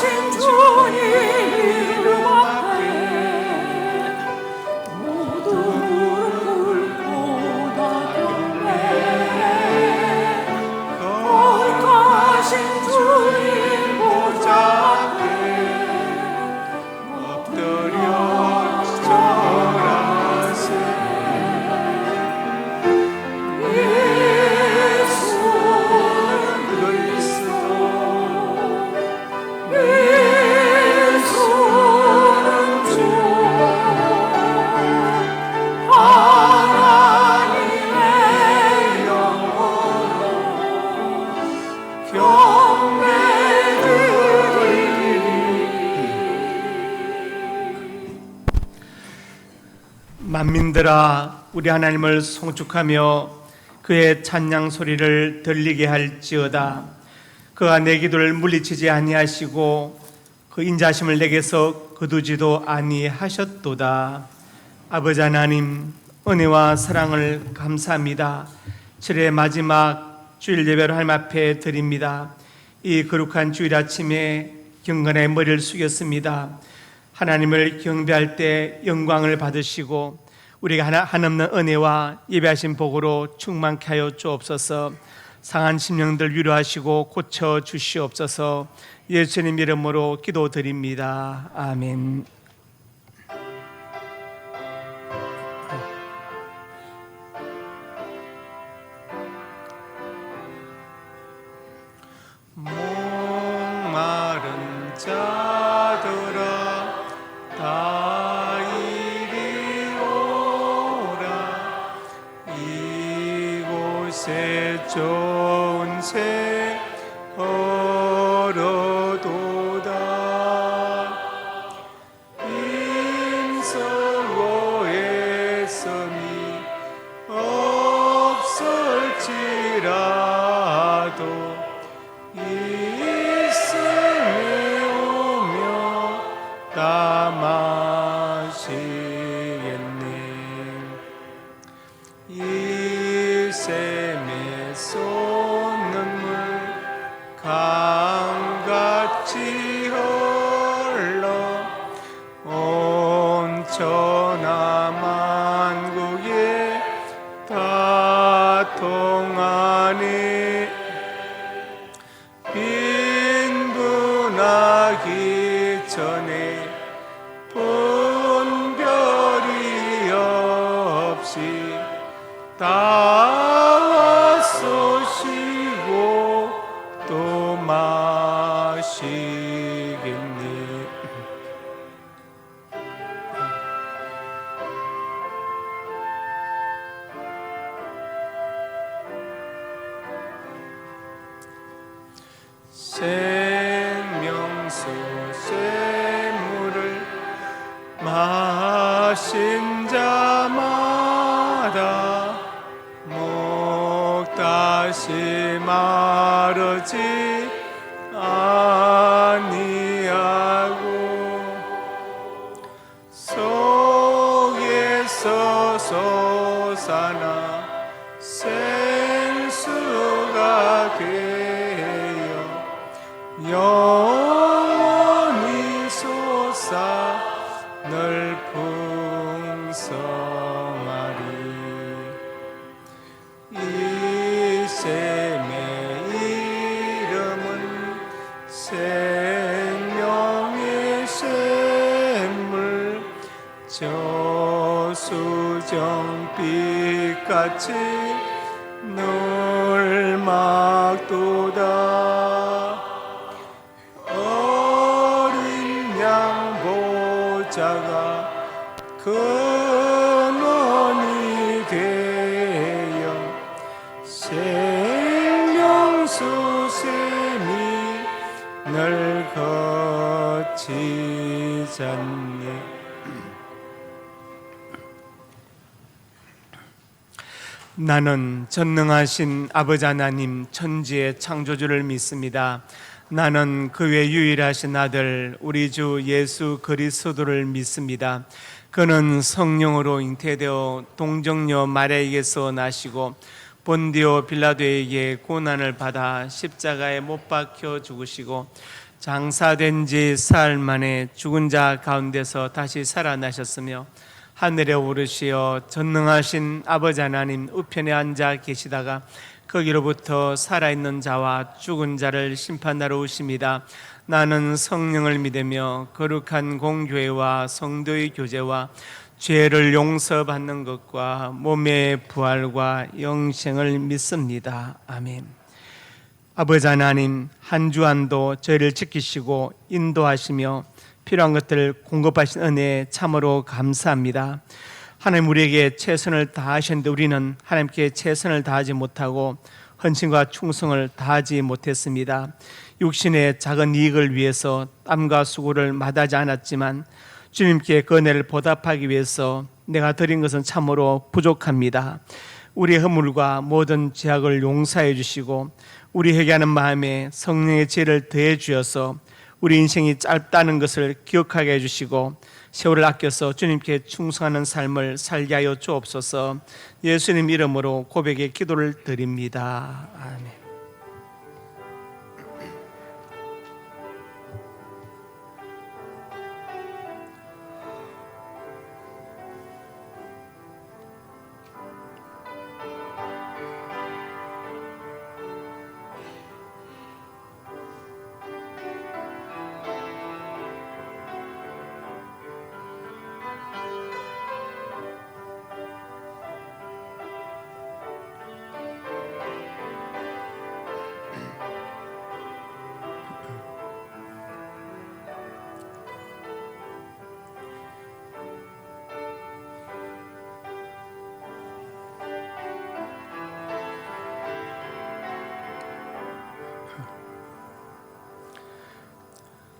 거룩하신 주님 이름 앞에 모두 무릎 꿇고 다 경배. 거룩하신 주님 보좌 앞에 엎드려 절하세. 만민들아, 우리 하나님을 송축하며 그의 찬양 소리를 들리게 할지어다. 그가 내 기도를 물리치지 아니하시고 그 인자심을 내게서 거두지도 아니하셨도다. 아버지 하나님, 은혜와 사랑을 감사합니다. 7회 마지막 주일 예배를 하나님 앞에 드립니다. 이 거룩한 주일 아침에 경건의 머리를 숙였습니다. 하나님을 경배할 때 영광을 받으시고 우리가 한없는 은혜와 예배하신 복으로 충만케 하여 주옵소서. 상한 심령들 위로하시고 고쳐 주시옵소서. 예수님 이름으로 기도드립니다. 아멘. 목마른 자들아 다 이리 오라. 이곳에 좋은 새 걸어도다. 인설로의 섬이 없을지라도 이승에 오며 다 마시겠네. 이 샘에 솟는 물 강같이 흘러 온 천하 만국에 다 통하네. 빈분하기 전에 분별이 없이 다 쏘시고 또 마시겠네. 생명수 샘물을 마신 자마다 목 다시 마르지 아니하고 속에서 솟아나 생수가 되어 영원히 솟아 늘 풍성하리. 이 샘의 이름은 생명의 샘물. 저수정빛같이 늘 막도다. 어린 양 보좌가 근원이 되어 생명수 샘이 늘 거치잖네. 나는 전능하신 아버지 하나님 천지의 창조주를 믿습니다. 나는 그 외 유일하신 아들 우리 주 예수 그리스도를 믿습니다. 그는 성령으로 잉태되어 동정녀 마리아에게서 나시고 본디오 빌라도에게 고난을 받아 십자가에 못 박혀 죽으시고 장사된 지 사흘 만에 죽은 자 가운데서 다시 살아나셨으며 하늘에 오르시어 전능하신 아버지 하나님 우편에 앉아 계시다가 거기로부터 살아있는 자와 죽은 자를 심판하러 오십니다. 나는 성령을 믿으며 거룩한 공교회와 성도의 교제와 죄를 용서받는 것과 몸의 부활과 영생을 믿습니다. 아멘. 아버지 하나님, 한 주 한도 저희를 지키시고 인도하시며 필요한 것들을 공급하신 은혜에 참으로 감사합니다. 하나님, 우리에게 최선을 다하셨는데 우리는 하나님께 최선을 다하지 못하고 헌신과 충성을 다하지 못했습니다. 육신의 작은 이익을 위해서 땀과 수고를 마다하지 않았지만 주님께 그 은혜를 보답하기 위해서 내가 드린 것은 참으로 부족합니다. 우리의 허물과 모든 죄악을 용서해 주시고 우리 회개하는 마음에 성령의 지혜를 더해 주셔서 우리 인생이 짧다는 것을 기억하게 해주시고 세월을 아껴서 주님께 충성하는 삶을 살게 하여 주옵소서. 예수님 이름으로 고백의 기도를 드립니다. 아멘.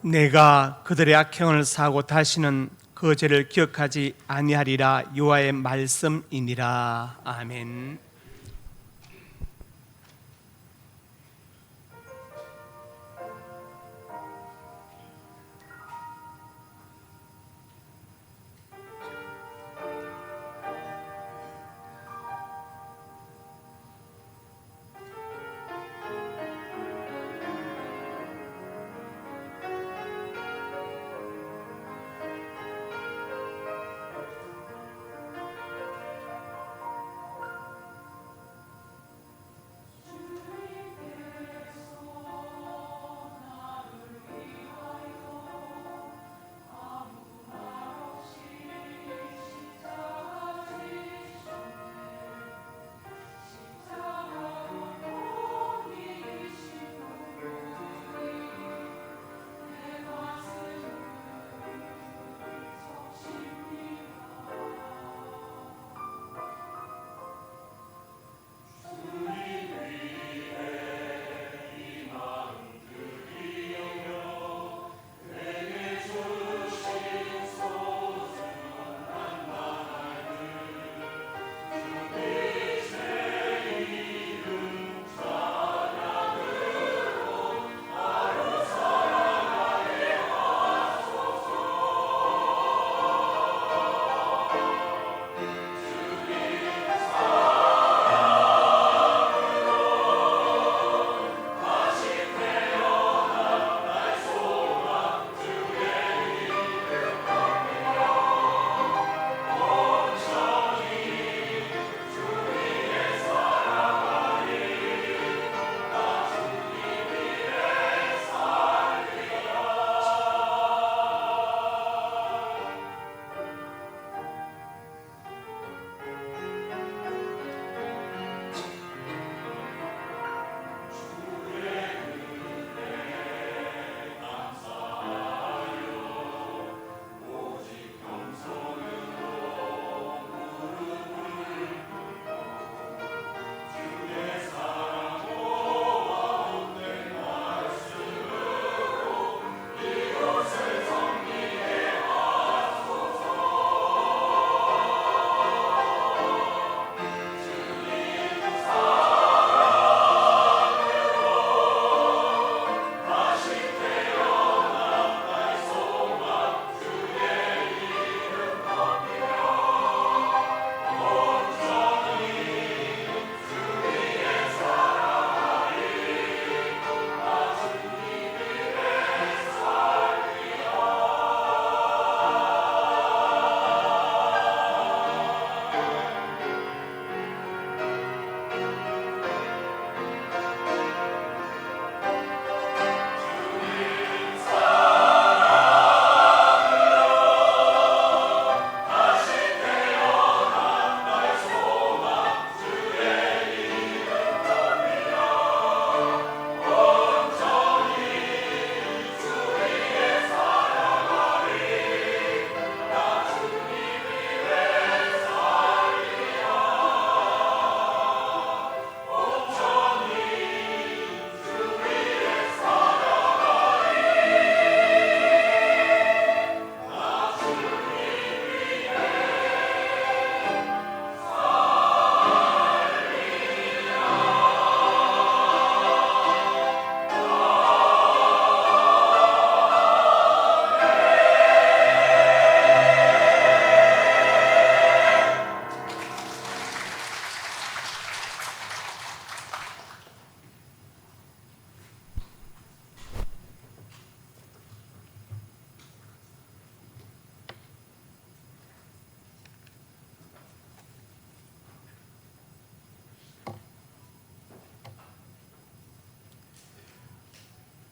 내가 그들의 악행을 사고 다시는 그 죄를 기억하지 아니하리라. 여호와의 말씀이니라. 아멘.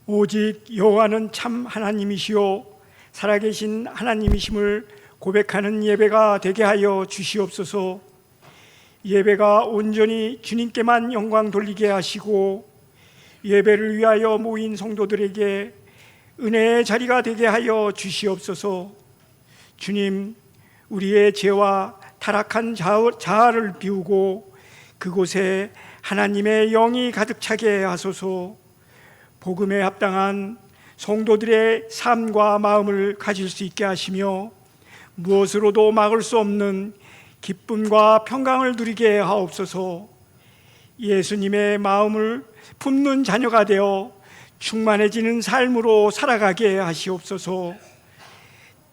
오직 여호와는 참 하나님이시요 살아계신 하나님이심을 고백하는 예배가 되게 하여 주시옵소서. 예배가 온전히 주님께만 영광 돌리게 하시고 예배를 위하여 모인 성도들에게 은혜의 자리가 되게 하여 주시옵소서. 주님, 우리의 죄와 타락한 자아를 비우고 그곳에 하나님의 영이 가득 차게 하소서. 복음에 합당한 성도들의 삶과 마음을 가질 수 있게 하시며 무엇으로도 막을 수 없는 기쁨과 평강을 누리게 하옵소서. 예수님의 마음을 품는 자녀가 되어 충만해지는 삶으로 살아가게 하시옵소서.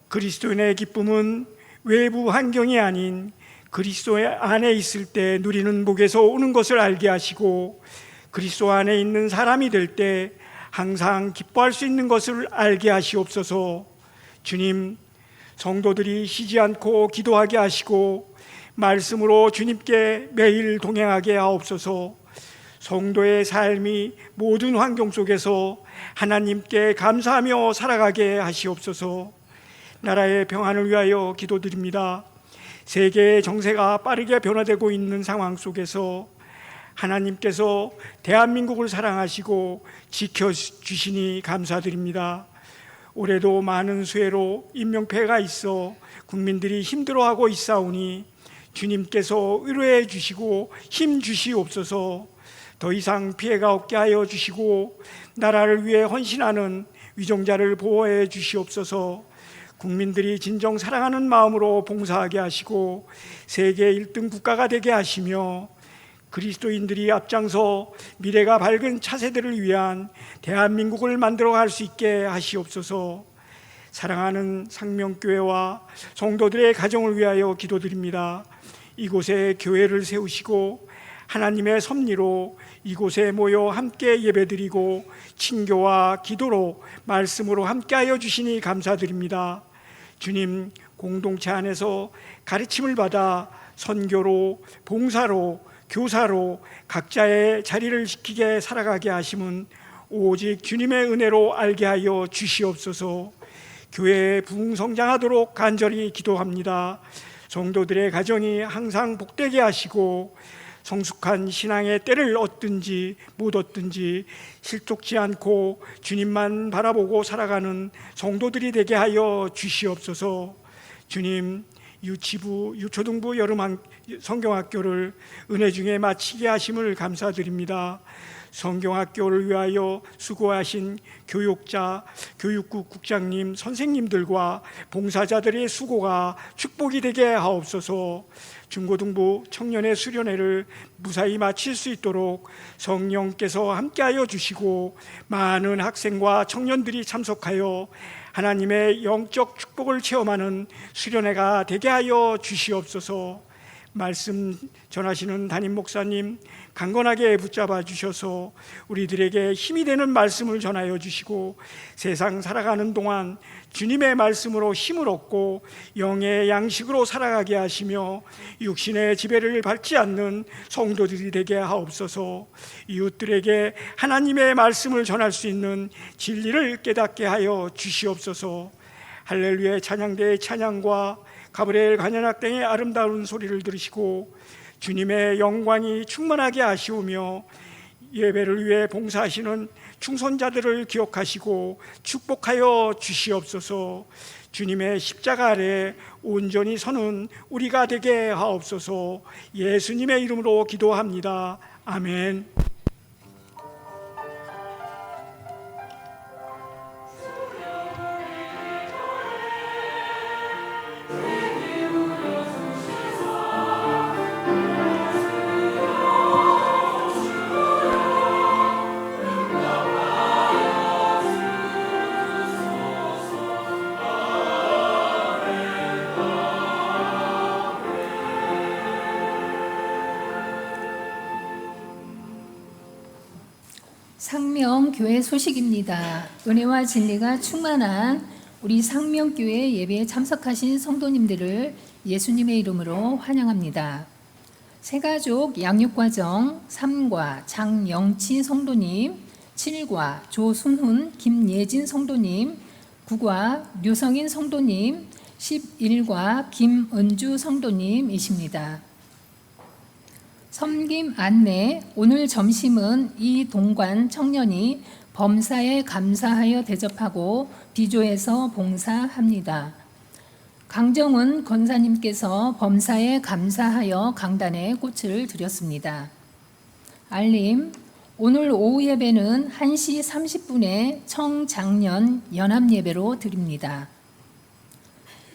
그리스도인의 기쁨은 외부 환경이 아닌 그리스도 안에 있을 때 누리는 복에서 오는 것을 알게 하시고 그리스도 안에 있는 사람이 될 때 항상 기뻐할 수 있는 것을 알게 하시옵소서. 주님, 성도들이 쉬지 않고 기도하게 하시고 말씀으로 주님께 매일 동행하게 하옵소서. 성도의 삶이 모든 환경 속에서 하나님께 감사하며 살아가게 하시옵소서. 나라의 평안을 위하여 기도드립니다. 세계의 정세가 빠르게 변화되고 있는 상황 속에서 하나님께서 대한민국을 사랑하시고 지켜주시니 감사드립니다. 올해도 많은 수해로 인명피해가 있어 국민들이 힘들어하고 있사오니 주님께서 의뢰해 주시고 힘 주시옵소서. 더 이상 피해가 없게 하여 주시고 나라를 위해 헌신하는 위정자를 보호해 주시옵소서. 국민들이 진정 사랑하는 마음으로 봉사하게 하시고 세계 1등 국가가 되게 하시며 그리스도인들이 앞장서 미래가 밝은 차세대를 위한 대한민국을 만들어갈 수 있게 하시옵소서. 사랑하는 상명교회와 성도들의 가정을 위하여 기도드립니다. 이곳에 교회를 세우시고 하나님의 섭리로 이곳에 모여 함께 예배드리고 친교와 기도로 말씀으로 함께하여 주시니 감사드립니다. 주님, 공동체 안에서 가르침을 받아 선교로, 봉사로, 교사로 각자의 자리를 지키게 살아가게 하심은 오직 주님의 은혜로 알게 하여 주시옵소서. 교회에 부흥성장하도록 간절히 기도합니다. 성도들의 가정이 항상 복되게 하시고 성숙한 신앙의 때를 얻든지 못 얻든지 실족지 않고 주님만 바라보고 살아가는 성도들이 되게 하여 주시옵소서. 주님, 유치부, 유초등부 여름 성경학교를 은혜 중에 마치게 하심을 감사드립니다. 성경학교를 위하여 수고하신 교육자, 교육국 국장님, 선생님들과 봉사자들의 수고가 축복이 되게 하옵소서. 중고등부 청년의 수련회를 무사히 마칠 수 있도록 성령께서 함께하여 주시고 많은 학생과 청년들이 참석하여 하나님의 영적 축복을 체험하는 수련회가 되게 하여 주시옵소서. 말씀 전하시는 담임 목사님 강건하게 붙잡아 주셔서 우리들에게 힘이 되는 말씀을 전하여 주시고 세상 살아가는 동안 주님의 말씀으로 힘을 얻고 영의 양식으로 살아가게 하시며 육신의 지배를 받지 않는 성도들이 되게 하옵소서. 이웃들에게 하나님의 말씀을 전할 수 있는 진리를 깨닫게 하여 주시옵소서. 할렐루야 찬양대의 찬양과 가브리엘 관현악 등의 아름다운 소리를 들으시고 주님의 영광이 충만하게 하시오며 예배를 위해 봉사하시는 충손자들을 기억하시고 축복하여 주시옵소서. 주님의 십자가 아래 온전히 서는 우리가 되게 하옵소서. 예수님의 이름으로 기도합니다. 아멘. 상명교회 소식입니다. 은혜와 진리가 충만한 우리 상명교회 예배에 참석하신 성도님들을 예수님의 이름으로 환영합니다. 새가족 양육과정 3과 장영치 성도님, 7과 조순훈, 김예진 성도님, 9과 류성인 성도님, 11과 김은주 성도님이십니다. 섬김 안내, 오늘 점심은 이 동관 청년이 범사에 감사하여 대접하고 비조에서 봉사합니다. 강정은 권사님께서 범사에 감사하여 강단에 꽃을 드렸습니다. 알림, 오늘 오후 예배는 1시 30분에 청장년 연합예배로 드립니다.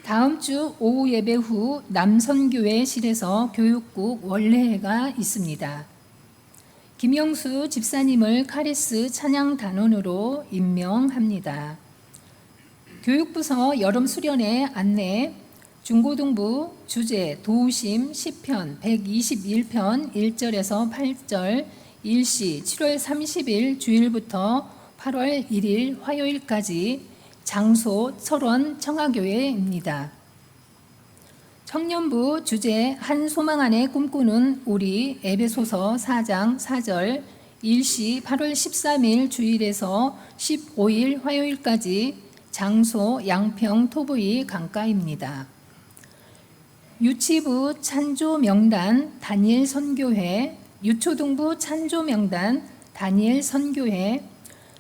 다음 주 오후 예배 후 남선교회실에서 교육국 원래회가 있습니다. 김영수 집사님을 카리스 찬양단원으로 임명합니다. 교육부서 여름 수련회 안내, 중고등부 주제 도우심 시편 121편 1절에서 8절 일시 7월 30일 주일부터 8월 1일 화요일까지 장소 철원 청하교회입니다. 청년부 주제 한 소망 안에 꿈꾸는 우리 에베소서 4장 4절 일시 8월 13일 주일에서 15일 화요일까지 장소 양평 토부이 강가입니다. 유치부 찬조 명단 다니엘 선교회, 유초등부 찬조 명단 다니엘 선교회,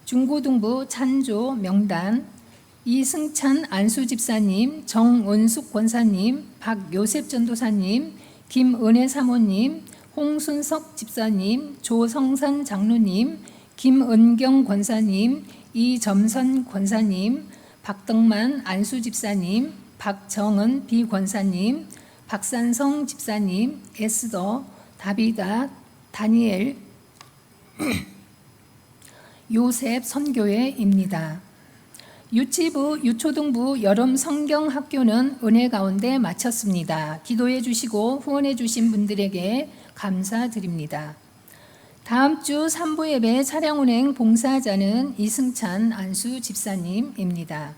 중고등부 찬조 명단 이승찬 안수집사님, 정은숙 권사님, 박요셉 전도사님, 김은혜 사모님, 홍순석 집사님, 조성산 장로님, 김은경 권사님, 이점선 권사님, 박덕만 안수집사님, 박정은 비권사님, 박산성 집사님, 에스더, 다비다, 다니엘, 요셉 선교회입니다. 유치부, 유초등부 여름 성경학교는 은혜 가운데 마쳤습니다. 기도해 주시고 후원해 주신 분들에게 감사드립니다. 다음 주 3부 예배 차량 운행 봉사자는 이승찬 안수 집사님입니다.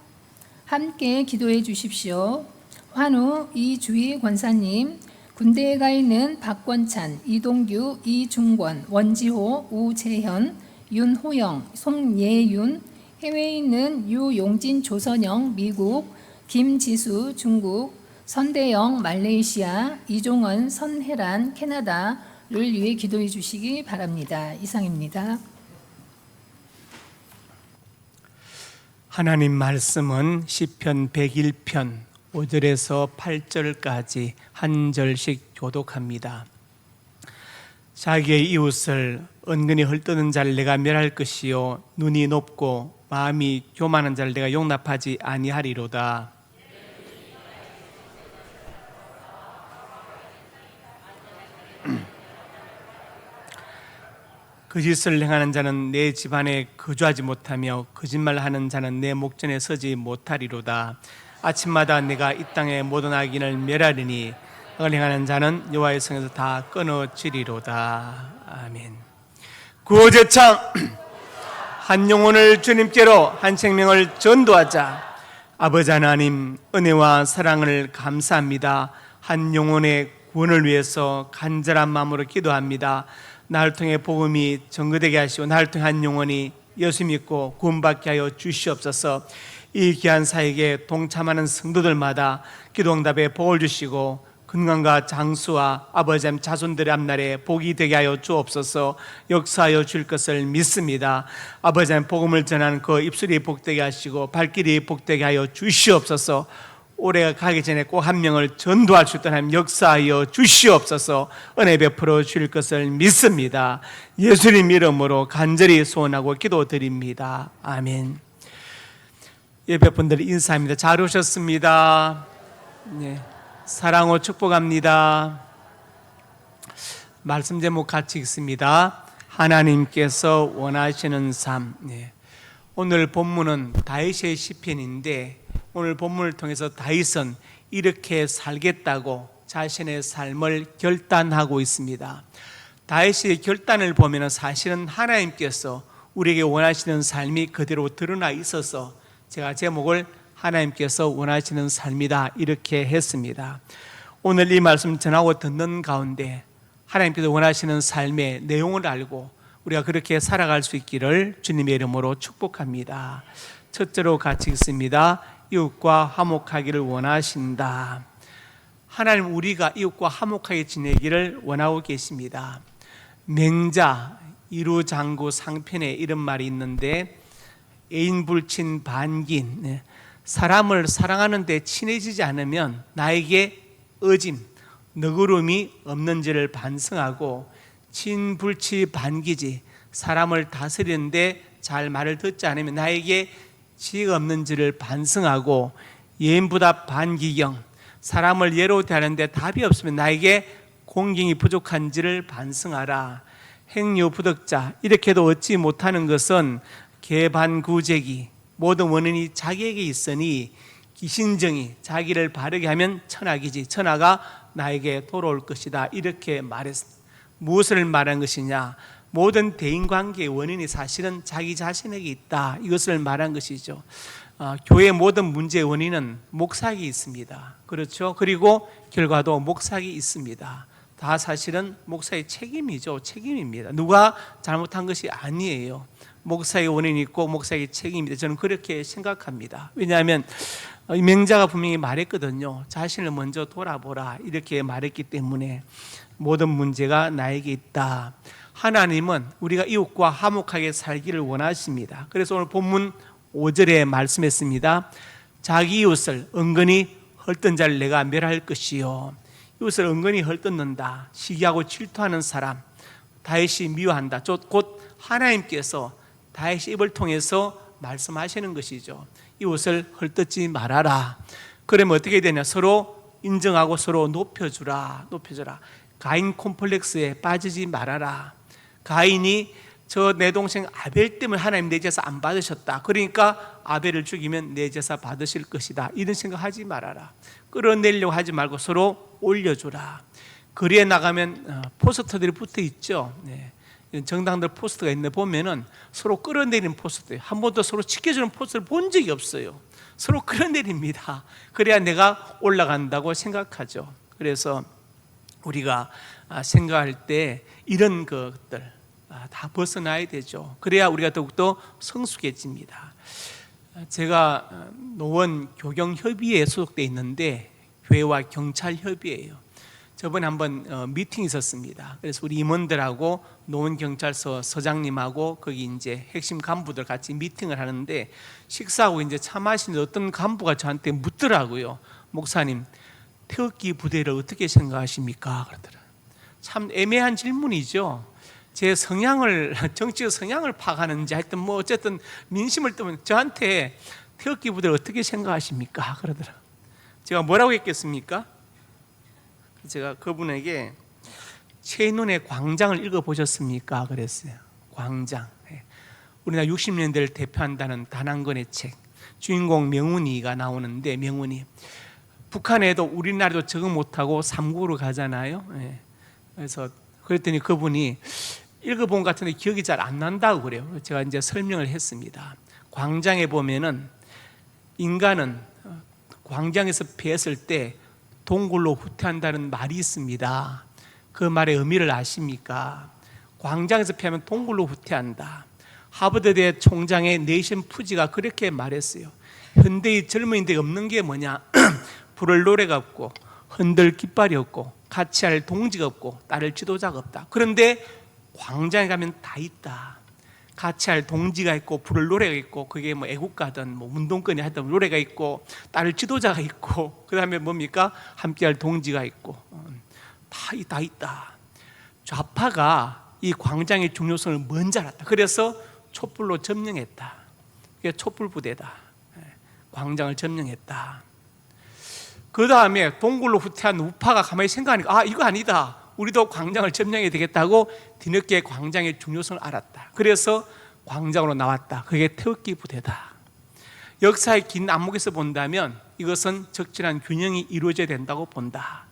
함께 기도해 주십시오. 환우 이주희 권사님, 군대에 가 있는 박권찬, 이동규, 이중권, 원지호, 우재현, 윤호영, 송예윤, 해외에 있는 유용진, 조선영, 미국, 김지수, 중국, 선대영, 말레이시아, 이종원, 선혜란, 캐나다를 위해 기도해 주시기 바랍니다. 이상입니다. 하나님 말씀은 시편 101편 5절에서 8절까지 한 절씩 교독합니다. 자기의 이웃을 은근히 헐뜯는 자를 내가 멸할 것이요 눈이 높고 마음이 교만한 자를 내가 용납하지 아니하리로다. 거짓을 행하는 자는 내 집안에 거주하지 못하며 거짓말하는 자는 내 목전에 서지 못하리로다. 아침마다 내가 이 땅의 모든 악인을 멸하리니 악을 행하는 자는 여호와의 성에서 다 끊어지리로다. 아멘. 구호제창 한 영혼을 주님께로 한 생명을 전도하자. 아버지 하나님 은혜와 사랑을 감사합니다. 한 영혼의 구원을 위해서 간절한 마음으로 기도합니다. 나를 통해 복음이 전거되게 하시고 나를 통해 한 영혼이 예수 믿고 구원받게 하여 주시옵소서. 이 귀한 사역에 동참하는 성도들마다 기도응답에 복을 주시고 건강과 장수와 아버지 하나님 자손들의 앞날에 복이 되게 하여 주옵소서. 역사하여 줄 것을 믿습니다. 아버지 하나님 복음을 전하는 그 입술이 복되게 하시고 발길이 복되게 하여 주시옵소서. 올해가 가기 전에 꼭 한 명을 전도할 수 있도록 하나님 역사하여 주시옵소서. 은혜 베풀어 줄 것을 믿습니다. 예수님 이름으로 간절히 소원하고 기도드립니다. 아멘. 예배분들 인사합니다. 잘 오셨습니다. 네. 사랑으로 축복합니다. 말씀 제목 같이 읽습니다. 하나님께서 원하시는 삶. 네. 오늘 본문은 다윗의 시편인데 오늘 본문을 통해서 다윗은 이렇게 살겠다고 자신의 삶을 결단하고 있습니다. 다윗의 결단을 보면 사실은 하나님께서 우리에게 원하시는 삶이 그대로 드러나 있어서 제가 제목을 하나님께서 원하시는 삶이다 이렇게 했습니다. 오늘 이 말씀 전하고 듣는 가운데 하나님께서 원하시는 삶의 내용을 알고 우리가 그렇게 살아갈 수 있기를 주님의 이름으로 축복합니다. 첫째로 같이 읽습니다. 이웃과 화목하기를 원하신다. 하나님, 우리가 이웃과 화목하게 지내기를 원하고 계십니다. 맹자 이루장구 상편에 이런 말이 있는데, 애인불친 반긴, 사람을 사랑하는데 친해지지 않으면 나에게 어짐, 너그러움이 없는지를 반성하고, 친불치 반기지, 사람을 다스리는데 잘 말을 듣지 않으면 나에게 지혜가 없는지를 반성하고, 예인부답 반기경, 사람을 예로 대하는데 답이 없으면 나에게 공경이 부족한지를 반성하라. 행유 부덕자, 이렇게도 얻지 못하는 것은 개반구제기, 모든 원인이 자기에게 있으니 기신정이, 자기를 바르게 하면 천악이지, 천하가 나에게 돌아올 것이다. 이렇게 말했습니다. 무엇을 말한 것이냐? 모든 대인관계의 원인이 사실은 자기 자신에게 있다. 이것을 말한 것이죠. 교회의 모든 문제의 원인은 목사에게 있습니다. 그렇죠? 그리고 결과도 목사에게 있습니다. 다 사실은 목사의 책임이죠. 책임입니다. 누가 잘못한 것이 아니에요. 목사의 원인이 있고 목사의 책임입니다. 저는 그렇게 생각합니다. 왜냐하면 이 맹자가 분명히 말했거든요. 자신을 먼저 돌아보라, 이렇게 말했기 때문에 모든 문제가 나에게 있다. 하나님은 우리가 이웃과 화목하게 살기를 원하십니다. 그래서 오늘 본문 5절에 말씀했습니다. 자기 이웃을 은근히 헐뜯는 자를 내가 멸할 것이요. 이웃을 은근히 헐뜯는다, 시기하고 질투하는 사람, 다윗이 미워한다. 곧 하나님께서 다윗의 입을 통해서 말씀하시는 것이죠. 이웃을 헐뜯지 말아라. 그러면 어떻게 되냐? 서로 인정하고 서로 높여주라. 가인 콤플렉스에 빠지지 말아라. 가인이 저 내 동생 아벨 때문에 하나님 내 제사 안 받으셨다, 그러니까 아벨을 죽이면 내 제사 받으실 것이다, 이런 생각하지 말아라. 끌어내려고 하지 말고 서로 올려주라. 거리에 나가면 포스터들이 붙어 있죠. 정당들 포스터가 있는데 보면은 서로 끌어내리는 포스터예요. 한 번도 서로 지켜주는 포스터를 본 적이 없어요. 서로 끌어내립니다. 그래야 내가 올라간다고 생각하죠. 그래서 우리가 생각할 때 이런 것들 다 벗어나야 되죠. 그래야 우리가 더욱더 성숙해집니다. 제가 노원 교경협의회에 소속되어 있는데, 교회와 경찰협의회예요. 저번에 한번 미팅이 있었습니다. 그래서 우리 임원들하고 노원경찰서 서장님하고 거기 이제 핵심 간부들 같이 미팅을 하는데, 식사하고 이제 차 마시는데 어떤 간부가 저한테 묻더라고요. 목사님, 태극기 부대를 어떻게 생각하십니까? 그러더라고요. 참 애매한 질문이죠. 제 성향을, 정치적 성향을 파악하는지 하여튼 뭐 어쨌든 민심을 뜨면 저한테 태극기 부대를 어떻게 생각하십니까? 그러더라고요. 제가 뭐라고 했겠습니까? 제가 그분에게 최인훈의 광장을 읽어보셨습니까? 그랬어요. 광장. 우리나라 60년대를 대표한다는 단한권의 책, 주인공 명훈이가 나오는데, 명훈이 북한에도 우리나라도 적응 못하고 삼국으로 가잖아요. 그래서 그랬더니 그분이 읽어본 것 같은데 기억이 잘 안 난다고 그래요. 제가 이제 설명을 했습니다. 광장에 보면은 인간은 광장에서 뱄을 때 동굴로 후퇴한다는 말이 있습니다. 그 말의 의미를 아십니까? 광장에서 피하면 동굴로 후퇴한다. 하버드대 총장의 네이션 푸지가 그렇게 말했어요. 현대의 젊은이들이 없는 게 뭐냐? 부를 노래가 없고, 흔들 깃발이 없고, 같이 할 동지가 없고, 따를 지도자가 없다. 그런데 광장에 가면 다 있다. 같이 할 동지가 있고, 부를 노래가 있고, 그게 뭐 애국가든 뭐 운동권이 하든 노래가 있고, 따를 지도자가 있고, 그 다음에 뭡니까? 함께할 동지가 있고, 다 있다. 좌파가 이 광장의 중요성을 먼저 알았다. 그래서 촛불로 점령했다. 그게 촛불 부대다. 광장을 점령했다. 그 다음에 동굴로 후퇴한 우파가 가만히 생각하니까 이거 아니다, 우리도 광장을 점령해야 되겠다고 뒤늦게 광장의 중요성을 알았다. 그래서 광장으로 나왔다. 그게 태극기 부대다. 역사의 긴 안목에서 본다면 이것은 적절한 균형이 이루어져야 된다고 본다.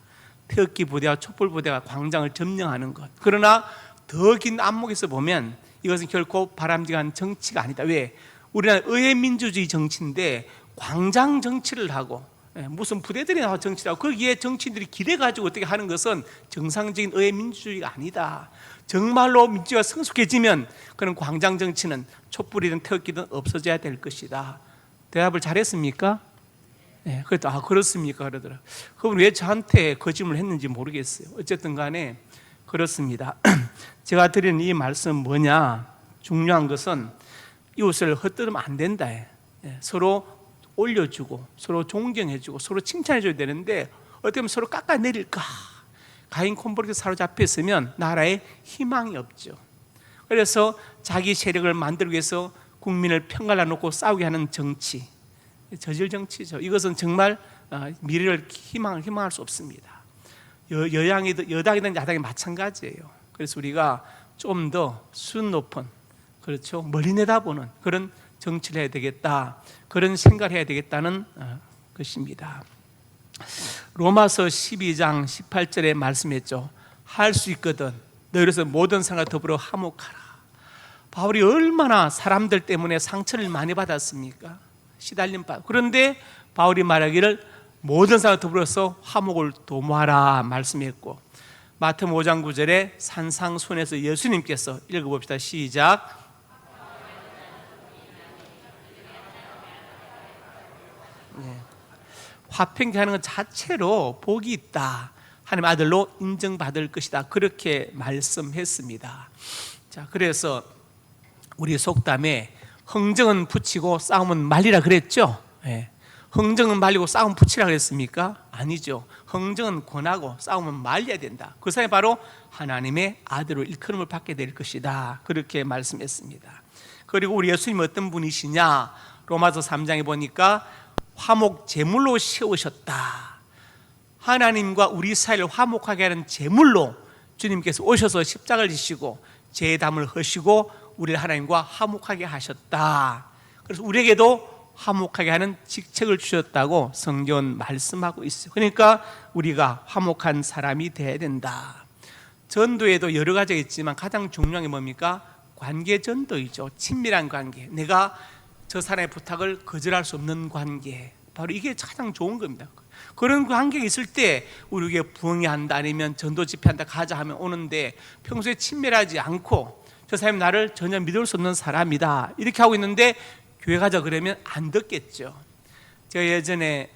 태극기 부대와 촛불 부대가 광장을 점령하는 것. 그러나 더 긴 안목에서 보면 이것은 결코 바람직한 정치가 아니다. 왜? 우리나라 의회민주주의 정치인데 광장 정치를 하고 무슨 부대들이 나와 정치라고 거기에 정치인들이 기대가지고 어떻게 하는 것은 정상적인 의회 민주주의가 아니다. 정말로 민주주의가 성숙해지면 그런 광장 정치는 촛불이든 태극기든 없어져야 될 것이다. 대답을 잘했습니까? 네, 그랬더니 그렇습니까? 그러더라. 그분 왜 저한테 그 질문을 했는지 모르겠어요. 어쨌든 간에 그렇습니다. 제가 드리는 이 말씀은 뭐냐? 중요한 것은 이웃을 헛되면 안 된다. 서로 올려주고 서로 존경해주고 서로 칭찬해줘야 되는데 어떻게 보면 서로 깎아내릴까? 가인 콤플렉스에 사로잡혀 있으면 나라에 희망이 없죠. 그래서 자기 세력을 만들기 위해서 국민을 편갈라놓고 싸우게 하는 정치, 저질 정치죠. 이것은 정말 미래를 희망할 수 없습니다. 여당이든 야당이 마찬가지예요. 그래서 우리가 좀 더 수준 높은, 그렇죠, 멀리 내다보는 그런 정치를 해야 되겠다, 그런 생각을 해야 되겠다는 것입니다. 로마서 12장 18절에 말씀했죠. 할 수 있거든 너희로서 모든 사람과 더불어 화목하라. 바울이 얼마나 사람들 때문에 상처를 많이 받았습니까? 시달림 받. 그런데 바울이 말하기를 모든 사람과 더불어서 화목을 도모하라 말씀했고, 마태복음 5장 9절에 산상순에서 예수님께서 읽어봅시다. 시작. 화평케 하는 것 자체로 복이 있다. 하나님 아들로 인정받을 것이다. 그렇게 말씀했습니다. 자, 그래서 우리 속담에 흥정은 붙이고 싸움은 말리라 그랬죠. 예. 흥정은 말리고 싸움 붙이라 그랬습니까? 아니죠. 흥정은 권하고 싸움은 말려야 된다. 그 사람이 바로 하나님의 아들로 일컬음을 받게 될 것이다. 그렇게 말씀했습니다. 그리고 우리 예수님은 어떤 분이시냐? 로마서 3장에 보니까 화목 제물로 세우셨다. 하나님과 우리 사이를 화목하게 하는 제물로 주님께서 오셔서 십자가를 지시고 제담을 하시고 우리를 하나님과 화목하게 하셨다. 그래서 우리에게도 화목하게 하는 직책을 주셨다고 성경은 말씀하고 있어요. 그러니까 우리가 화목한 사람이 되어야 된다. 전도에도 여러 가지가 있지만 가장 중요한 게 뭡니까? 관계 전도이죠. 친밀한 관계. 내가 저 사람의 부탁을 거절할 수 없는 관계, 바로 이게 가장 좋은 겁니다. 그런 관계가 있을 때 우리에게 부흥회한다, 아니면 전도 집회한다, 가자 하면 오는데 평소에 친밀하지 않고 저 사람이 나를 전혀 믿을 수 없는 사람이다 이렇게 하고 있는데 교회 가자 그러면 안 듣겠죠. 제가 예전에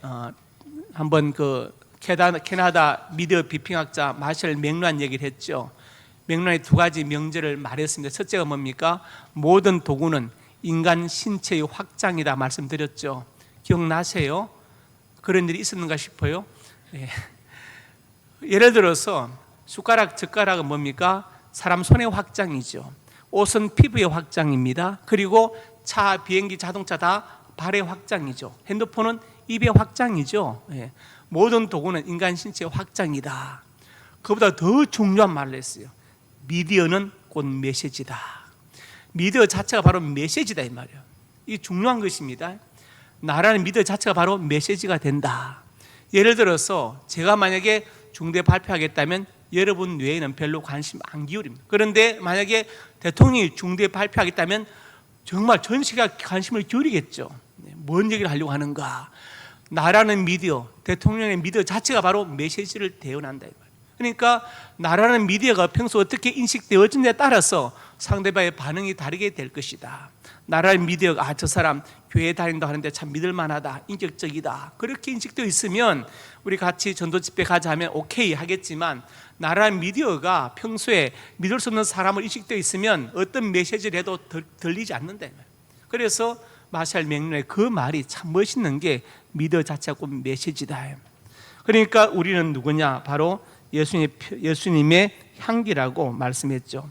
한번 그 캐나다 미디어 비평학자 마셜 맥루한 얘기를 했죠. 맥루한이 두 가지 명제를 말했습니다. 첫째가 뭡니까? 모든 도구는 인간 신체의 확장이다 말씀드렸죠. 기억나세요? 그런 일이 있었는가 싶어요. 예. 예를 들어서 숟가락, 젓가락은 뭡니까? 사람 손의 확장이죠. 옷은 피부의 확장입니다. 그리고 차, 비행기, 자동차 다 발의 확장이죠. 핸드폰은 입의 확장이죠. 예. 모든 도구는 인간 신체의 확장이다. 그보다 더 중요한 말을 했어요. 미디어는 곧 메시지다. 미디어 자체가 바로 메시지다 이 말이에요. 이게 중요한 것입니다. 나라는 미디어 자체가 바로 메시지가 된다. 예를 들어서 제가 만약에 중대 발표하겠다면 여러분 외에는 별로 관심 안 기울입니다. 그런데 만약에 대통령이 중대 발표하겠다면 정말 전 세계가 관심을 기울이겠죠. 뭔 얘기를 하려고 하는가. 나라는 미디어, 대통령의 미디어 자체가 바로 메시지를 대언한다 이 말이에요. 그러니까 나라는 미디어가 평소 어떻게 인식되어지느냐에 따라서 상대방의 반응이 다르게 될 것이다. 나라의 미디어가 저 사람 교회 다닌다 하는데 참 믿을만하다, 인격적이다, 그렇게 인식되어 있으면 우리 같이 전도 집회 가자 하면 오케이 하겠지만, 나라의 미디어가 평소에 믿을 수 없는 사람을 인식되어 있으면 어떤 메시지를 해도 들리지 않는다. 그래서 마샬 맥루의 그 말이 참 멋있는 게 미디어 자체가 꼭 메시지다. 그러니까 우리는 누구냐? 바로 예수님의 향기라고 말씀했죠.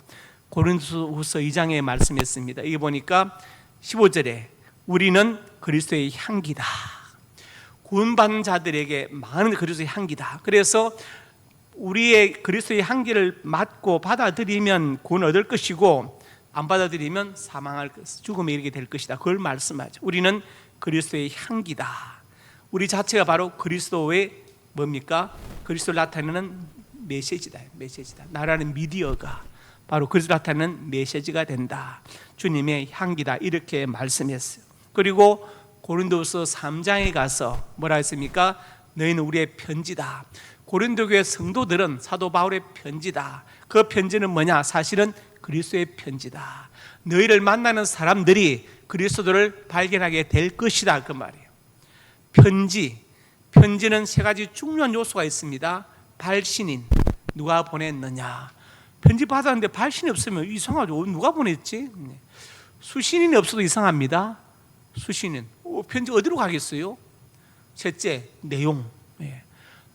고린도후서 2장에 말씀했습니다. 이게 보니까 15절에 우리는 그리스도의 향기다. 구원받는 자들에게 많은 그리스도의 향기다. 그래서 우리의 그리스도의 향기를 맡고 받아들이면 구원 얻을 것이고, 안 받아들이면 사망할 죽음에 이르게 될 것이다. 그걸 말씀하죠. 우리는 그리스도의 향기다. 우리 자체가 바로 그리스도의 뭡니까? 그리스도를 나타내는 메시지다. 메시지다. 나라는 미디어가 바로 그리스도를 나타내는 메시지가 된다. 주님의 향기다. 이렇게 말씀했어요. 그리고 고린도후서 3장에 가서 뭐라 했습니까? 너희는 우리의 편지다. 고린도 교회 성도들은 사도 바울의 편지다. 그 편지는 뭐냐? 사실은 그리스도의 편지다. 너희를 만나는 사람들이 그리스도를 발견하게 될 것이다, 그 말이에요. 편지는 세 가지 중요한 요소가 있습니다. 발신인, 누가 보냈느냐. 편지 받았는데 발신이 없으면 이상하죠. 누가 보냈지? 수신인이 없어도 이상합니다. 수신인, 편지 어디로 가겠어요? 셋째, 내용.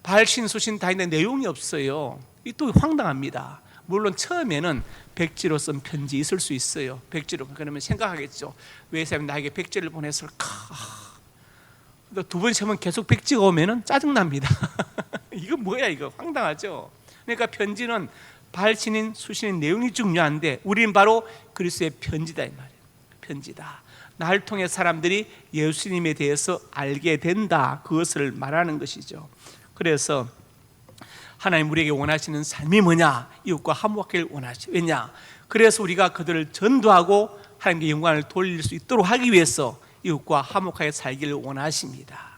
발신, 수신 다 있는데 내용이 없어요. 이 또 황당합니다. 물론 처음에는 백지로 쓴 편지 있을 수 있어요. 백지로. 그러면 생각하겠죠. 왜 사람이 나에게 백지를 보냈을까? 두 번, 세 번 계속 백지가 오면은 짜증납니다. 이거 뭐야, 이거 황당하죠. 그러니까 편지는 발신인, 수신인 내용이 중요한데 우리는 바로 그리스도의 편지다, 이 말이에요. 편지다. 나를 통해 사람들이 예수님에 대해서 알게 된다. 그것을 말하는 것이죠. 그래서 하나님 우리에게 원하시는 삶이 뭐냐? 이웃과 화목하기를 원하시죠. 왜냐? 그래서 우리가 그들을 전도하고 하나님께 영광을 돌릴 수 있도록 하기 위해서 이웃과 화목하게 살기를 원하십니다.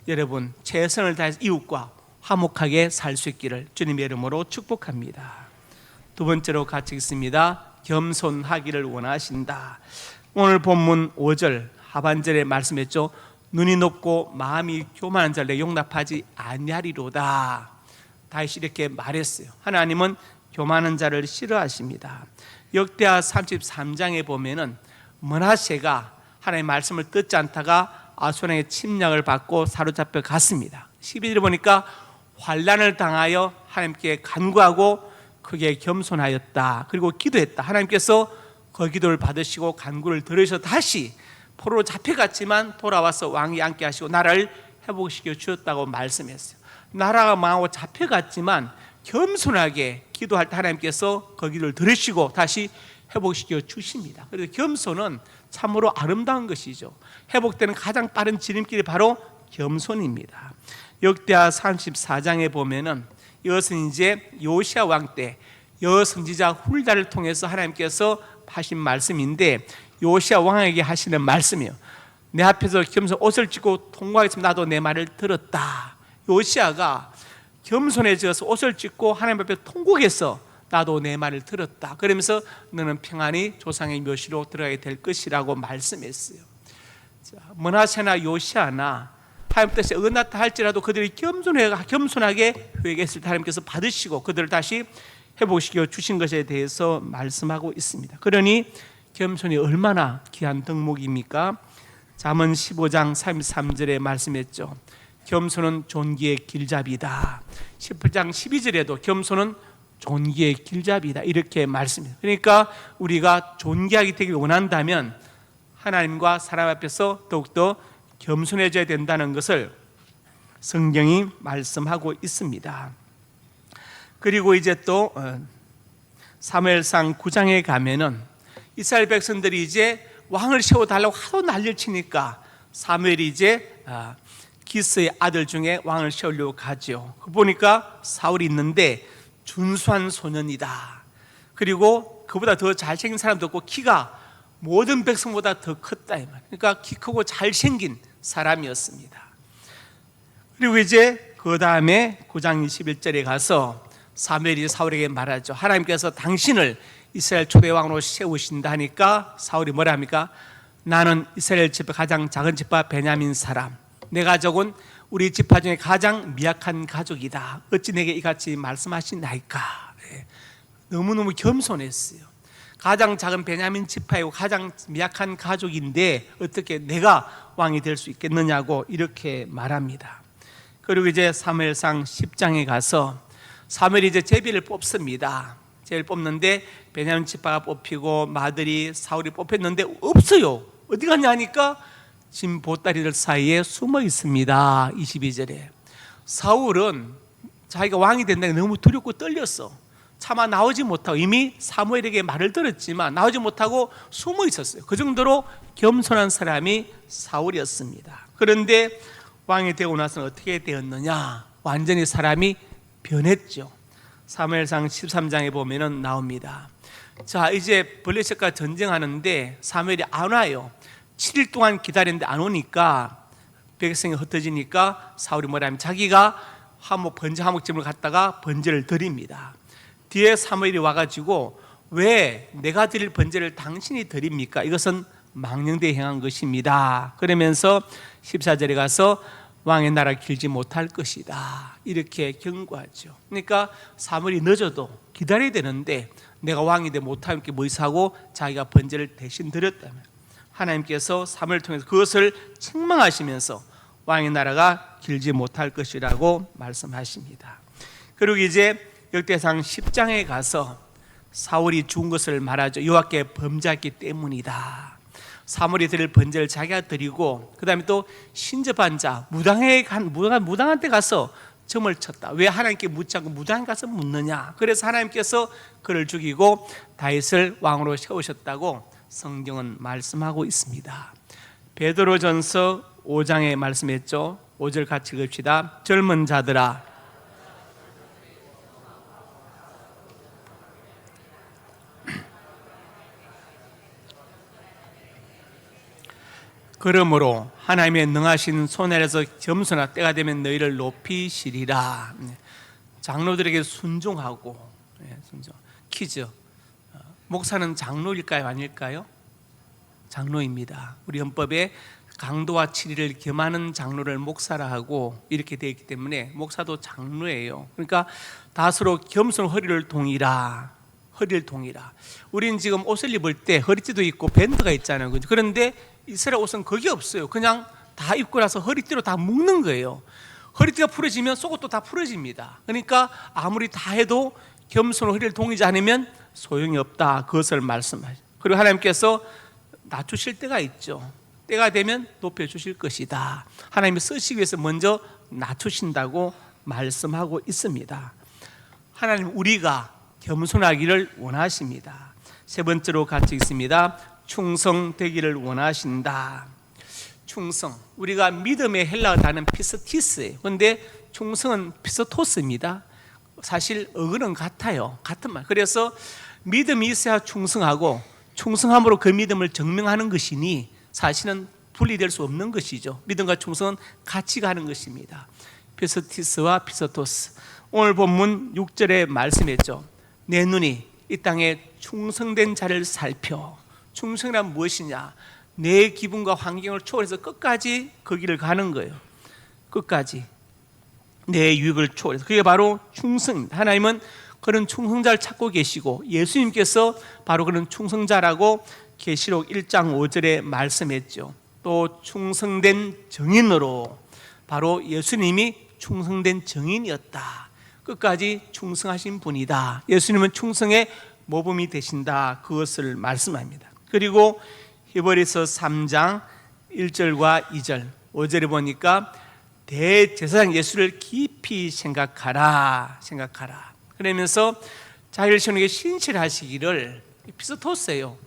여러분, 최선을 다해서 이웃과 화목하게 살 수 있기를 주님의 이름으로 축복합니다. 두 번째로 같이 읽습니다. 겸손하기를 원하신다. 오늘 본문 5절 하반절에 말씀했죠. 눈이 높고 마음이 교만한 자를 용납하지 아니하리로다. 다시 이렇게 말했어요. 하나님은 교만한 자를 싫어하십니다. 역대하 33장에 보면은 므낫세가 하나님의 말씀을 듣지 않다가 아수르의 침략을 받고 사로잡혀 갔습니다. 12절에 보니까 환난을 당하여 하나님께 간구하고 크게 겸손하였다. 그리고 기도했다. 하나님께서 그 기도를 받으시고 간구를 들으셔서 다시 포로로 잡혀갔지만 돌아와서 왕이 앉게 하시고 나라를 회복시켜 주셨다고 말씀했어요. 나라가 망하고 잡혀갔지만 겸손하게 기도할 때 하나님께서 그 기도를 들으시고 다시 회복시켜 주십니다. 그래서 겸손은 참으로 아름다운 것이죠. 회복되는 가장 빠른 지름길이 바로 겸손입니다. 역대하 34장에 보면은 이것은 이제 요시야 왕 때 여선지자 훌다를 통해서 하나님께서 하신 말씀인데 요시야 왕에게 하시는 말씀이에요. 내 앞에서 겸손 옷을 찢고 통과했으면 나도 내 말을 들었다. 요시야가 겸손해져서 옷을 찢고 하나님 앞에 통곡해서 나도 내 말을 들었다. 그러면서 너는 평안히 조상의 묘시로 들어가게 될 것이라고 말씀했어요. 므낫세나 요시야나 하나님 뜻에 어긋났다 할지라도 그들이 겸손하게 회개했을 때 하나님께서 받으시고 그들을 다시 회복시켜 주신 것에 대해서 말씀하고 있습니다. 그러니 겸손이 얼마나 귀한 덕목입니까? 잠언 15장 33절에 말씀했죠. 겸손은 존귀의 길잡이다. 18장 12절에도 겸손은 존귀의 길잡이다. 이렇게 말씀해요. 그러니까 우리가 존귀하게 되길 원한다면 하나님과 사람 앞에서 더욱더 겸손해져야 된다는 것을 성경이 말씀하고 있습니다. 그리고 이제 또 사무엘상 9장에 가면은 이스라엘 백성들이 이제 왕을 세워달라고 하도 난리를 치니까 사무엘이 이제 기스의 아들 중에 왕을 세우려고 가죠. 보니까 사울이 있는데 준수한 소년이다. 그리고 그보다 더 잘생긴 사람도 없고 키가 모든 백성보다 더 컸다. 그러니까 키 크고 잘생긴 사람이었습니다. 그리고 이제 그 다음에 9장 21절에 가서 사무엘이 사울에게 말하죠. 하나님께서 당신을 이스라엘 초대왕으로 세우신다 하니까 사울이 뭐라 합니까? 나는 이스라엘 지파 가장 작은 지파 베냐민 사람, 내 가족은 우리 지파 중에 가장 미약한 가족이다. 어찌 내게 이같이 말씀하시나이까. 너무너무 겸손했어요. 가장 작은 베냐민 지파이고 가장 미약한 가족인데 어떻게 내가 왕이 될 수 있겠느냐고 이렇게 말합니다. 그리고 이제 사무엘상 10장에 가서 사무엘이 이제 제비를 뽑습니다. 제비를 뽑는데 베냐민 지파가 뽑히고 마들이 사울이 뽑혔는데 없어요. 어디 갔냐 하니까 진 보따리들 사이에 숨어 있습니다. 22절에 사울은 자기가 왕이 된다는 게 너무 두렵고 떨렸어. 차마 나오지 못하고 이미 사무엘에게 말을 들었지만 나오지 못하고 숨어 있었어요. 그 정도로 겸손한 사람이 사울이었습니다. 그런데 왕이 되고 나서는 어떻게 되었느냐? 완전히 사람이 변했죠. 사무엘상 13장에 보면은 나옵니다. 자, 이제 블레셋과 전쟁하는데 사무엘이 안 와요. 7일 동안 기다렸는데 안 오니까 백성이 흩어지니까 사울이 뭐라 하면 자기가 번제 화목제물을 갖다가 번제를 드립니다. 뒤에 사무엘이 와가지고 왜 내가 드릴 번제를 당신이 드립니까? 이것은 망령되이 행한 것입니다. 그러면서 14절에 가서 왕의 나라 길지 못할 것이다, 이렇게 경고하죠. 그러니까 사무엘이 늦어도 기다려야 되는데 내가 왕이 돼 못하면 뭐 있어하고 자기가 번제를 대신 드렸다면 하나님께서 사무엘을 통해서 그것을 책망하시면서 왕의 나라가 길지 못할 것이라고 말씀하십니다. 그리고 이제 역대상 10장에 가서 사울이 죽은 것을 말하죠. 여호와께 범죄했기 때문이다. 사무엘이 드릴 번제를 자기가 드리고 그 다음에 또 신접한 자 무당한 데 가서 점을 쳤다. 왜 하나님께 묻지 않고 무당에 가서 묻느냐. 그래서 하나님께서 그를 죽이고 다윗을 왕으로 세우셨다고 성경은 말씀하고 있습니다. 베드로전서 5장에 말씀했죠. 5절 같이 읽읍시다. 젊은 자들아, 그러므로 하나님의 능하신 손 아래서 겸손하 때가 되면 너희를 높이시리라. 장로들에게 순종하고, 순종. 퀴즈, 목사는 장로일까요, 아닐까요? 장로입니다. 우리 헌법에 강도와 치리를 겸하는 장로를 목사라 하고 이렇게 되어 있기 때문에 목사도 장로예요. 그러니까 다스로 겸손 허리를 동이라. 허리를 동이라. 우리는 지금 옷을 입을 때 허리띠도 있고 밴드가 있잖아요. 그런데 이스라엘 옷은 그게 없어요. 그냥 다 입고 나서 허리띠로 다 묶는 거예요. 허리띠가 풀어지면 속옷도 다 풀어집니다. 그러니까 아무리 다 해도 겸손 허리를 동이지 않으면 소용이 없다, 그것을 말씀하시죠. 그리고 하나님께서 낮추실 때가 있죠. 때가 되면 높여주실 것이다. 하나님이 쓰시기 위해서 먼저 낮추신다고 말씀하고 있습니다. 하나님 우리가 겸손하기를 원하십니다. 세 번째로 같이 있습니다. 충성되기를 원하신다. 충성, 우리가 믿음의 헬라어 단어는 피스티스예요. 그런데 충성은 피스토스입니다. 사실 어근은 같아요. 같은 말. 그래서 믿음이 있어야 충성하고 충성함으로 그 믿음을 증명하는 것이니 사실은 분리될 수 없는 것이죠. 믿음과 충성은 같이 가는 것입니다. 피스티스와 피스토스. 오늘 본문 6절에 말씀했죠. 내 눈이 이 땅에 충성된 자를 살펴. 충성이란 무엇이냐? 내 기분과 환경을 초월해서 끝까지 그 길을 가는 거예요. 끝까지 내 유익을 초월해서. 그게 바로 충성입니다. 하나님은 그런 충성자를 찾고 계시고 예수님께서 바로 그런 충성자라고 계시록 1장 5절에 말씀했죠. 또 충성된 증인으로, 바로 예수님이 충성된 증인이었다. 끝까지 충성하신 분이다. 예수님은 충성의 모범이 되신다, 그것을 말씀합니다. 그리고 히브리서 3장 1절과 2절 5절에 보니까 대제사장 예수를 깊이 생각하라. 그러면서 자기를 시원하게 신실하시기를, 피스토스예요.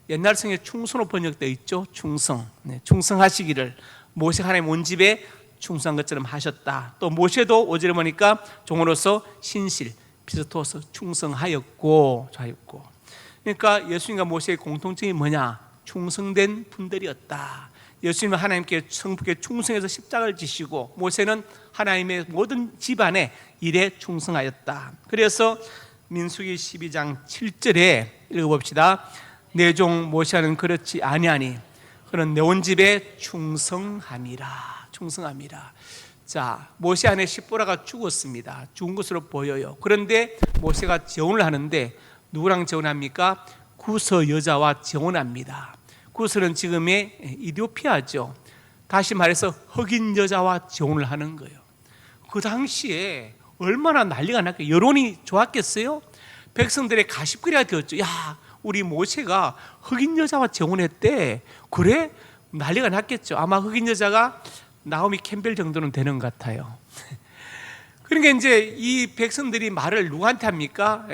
옛날 성에 충성으로 번역되어 있죠. 충성. 충성하시기를, 모세가 하나님 온 집에 충성한 것처럼 하셨다. 또 모세도 5절에 보니까 종으로서 신실, 피스토스, 충성하였고. 그러니까 예수님과 모세의 공통점이 뭐냐? 충성된 분들이었다. 예수님은 하나님께 성부께 충성해서 십자가를 지시고 모세는 하나님의 모든 집안의 일에 충성하였다. 그래서 민수기 12장 7절에 읽어봅시다. 내 종 모세는 그렇지 아니하니 그는 내 온 집에 충성함이라. 자, 모세 안에 십보라가 죽었습니다. 죽은 것으로 보여요. 그런데 모세가 재혼을 하는데 누구랑 재혼합니까? 구서 여자와 재혼합니다. 구서는 지금의 이디오피아죠. 다시 말해서 흑인 여자와 재혼을 하는 거예요. 그 당시에 얼마나 난리가 났겠어요. 여론이 좋았겠어요? 백성들의 가십거리가 되었죠. 야, 우리 모세가 흑인 여자와 재혼했대. 그래? 난리가 났겠죠. 아마 흑인 여자가 나오미 캠벨 정도는 되는 것 같아요. 그러니까 이제 이 백성들이 말을 누구한테 합니까?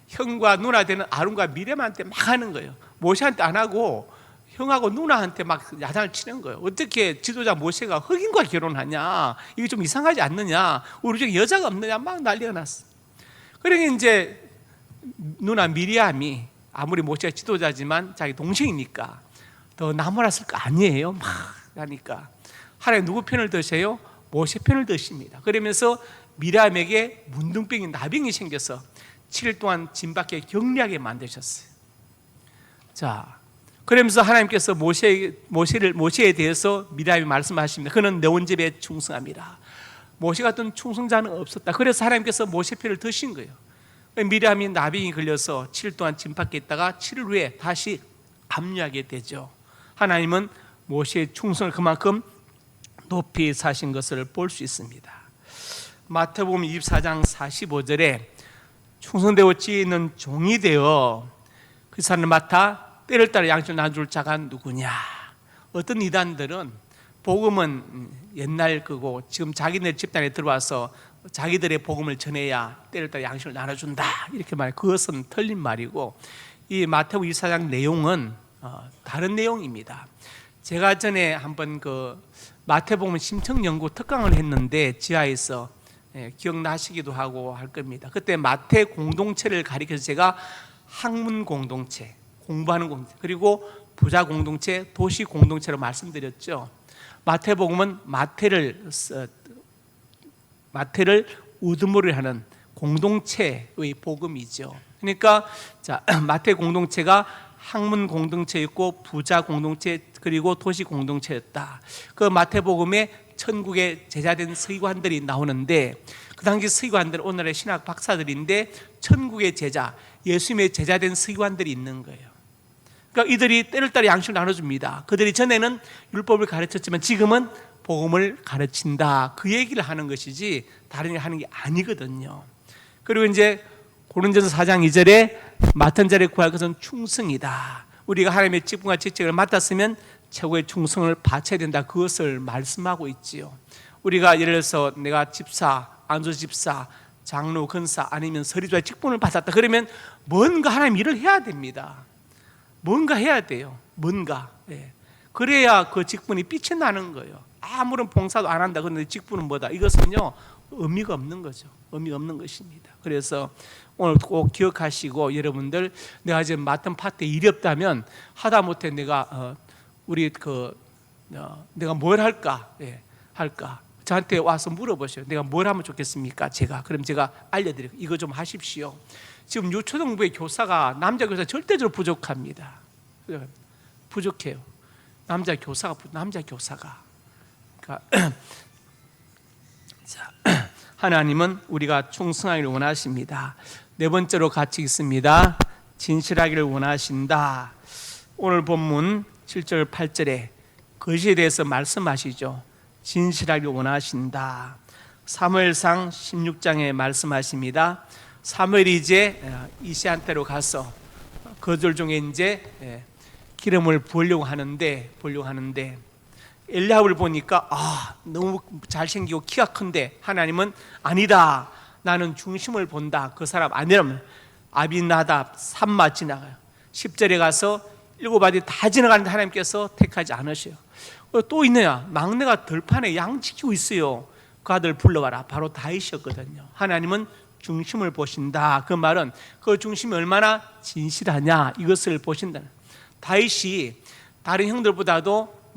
형과 누나 되는 아론과 미рем한테 막 하는 거예요. 모세한테 안 하고 형하고 누나한테 막 야단을 치는 거예요. 어떻게 지도자 모세가 흑인과 결혼하냐? 이게 좀 이상하지 않느냐? 우리 중에 여자가 없느냐? 막 난리가 났어. 그러니까 이제 누나 미리암이 아무리 모세가 지도자지만 자기 동생이니까 더 나무랐을 거 아니에요. 막 하니까 하나님 누구 편을 드세요? 모세 편을 드십니다. 그러면서 미리암에게 문둥병이 나병이 생겨서 7일 동안 진 밖에 격리하게 만드셨어요. 자, 그러면서 하나님께서 모세에 대해서 미리암이 말씀하십니다. 그는 내 온 집에 충성함이라. 모세 같은 충성자는 없었다. 그래서 하나님께서 모세 편을 드신 거예요. 미리암이 나병이 걸려서 7일 동안 진 밖에 있다가 7일 후에 다시 합류하게 되죠. 하나님은 모세의 충성을 그만큼 높이 사신 것을 볼 수 있습니다. 마태복음 24장 45절에 충성되고 지혜 있는 종이 되어 그 사람을 맡아 때를 따라 양식을 나눠줄 자가 누구냐. 어떤 이단들은 복음은 옛날 거고 지금 자기네 집단에 들어와서 자기들의 복음을 전해야 때를 따라 양식을 나눠준다 이렇게 말해요. 그것은 틀린 말이고 이 마태복음 24장 내용은 다른 내용입니다. 제가 전에 한번 그 마태복음 심층연구 특강을 했는데 지하에서 기억나시기도 하고 할 겁니다. 그때 마태 공동체를 가리켜서 제가 학문 공동체, 공부하는 공동체, 그리고 부자 공동체, 도시 공동체로 말씀드렸죠. 마태복음은 마태를 우두머리 하는 공동체의 복음이죠. 그러니까 자, 마태 공동체가 학문 공동체 있고 부자 공동체 그리고 도시 공동체였다. 그 마태복음에 천국의 제자된 서기관들이 나오는데 그 당시 서기관들은 오늘의 신학 박사들인데 천국의 제자, 예수님의 제자된 서기관들이 있는 거예요. 그러니까 이들이 때를 따라 양식을 나눠줍니다. 그들이 전에는 율법을 가르쳤지만 지금은 복음을 가르친다. 그 얘기를 하는 것이지 다른 일 하는 게 아니거든요. 그리고 이제 고린도전서 4장 2절에 맡은 자를 구할 것은 충성이다. 우리가 하나님의 직분과 직책을 맡았으면 최고의 충성을 바쳐야 된다. 그것을 말씀하고 있지요. 우리가 예를 들어서 내가 집사, 안수집사, 장로, 권사 아니면 서리조의 직분을 받았다. 그러면 뭔가 하나님 일을 해야 됩니다. 뭔가 해야 돼요. 뭔가. 그래야 그 직분이 빛이 나는 거예요. 아무런 봉사도 안 한다. 그런데 직분은 뭐다? 이것은요 의미가 없는 거죠. 의미가 없는 것입니다. 그래서 오늘 꼭 기억하시고 여러분들 내가 지금 맡은 파트에 일이 없다면 하다못해 내가 내가 뭘 할까? 할까? 저한테 와서 물어보세요. 내가 뭘 하면 좋겠습니까? 그럼 제가 알려드릴게요. 이거 좀 하십시오. 지금 유초등부의 교사가 남자 교사 절대적으로 부족합니다. 부족해요. 남자 교사가 그러니까 자, 하나님은 우리가 충성하기를 원하십니다. 네 번째로 같이 있습니다. 진실하기를 원하신다. 오늘 본문 7절 8절에 그것에 대해서 말씀하시죠. 진실하기를 원하신다. 사무엘상 16장에 말씀하십니다. 사무엘이 이제 이새한테로 가서 그들 중에 이제 기름을 부으려고 하는데 엘리야를 보니까 너무 잘생기고 키가 큰데 하나님은 아니다. 나는 중심을 본다. 그 사람 아니라면 아비나답 삼마 지나가요. 10절에 가서 7아들 다 지나가는데 하나님께서 택하지 않으셔요. 또 있느냐? 막내가 들판에 양 지키고 있어요. 그 아들 불러와라. 바로 다윗이었거든요. 하나님은 중심을 보신다. 그 말은 그 중심이 얼마나 진실하냐 이것을 보신다. 다윗이 다른 형들보다도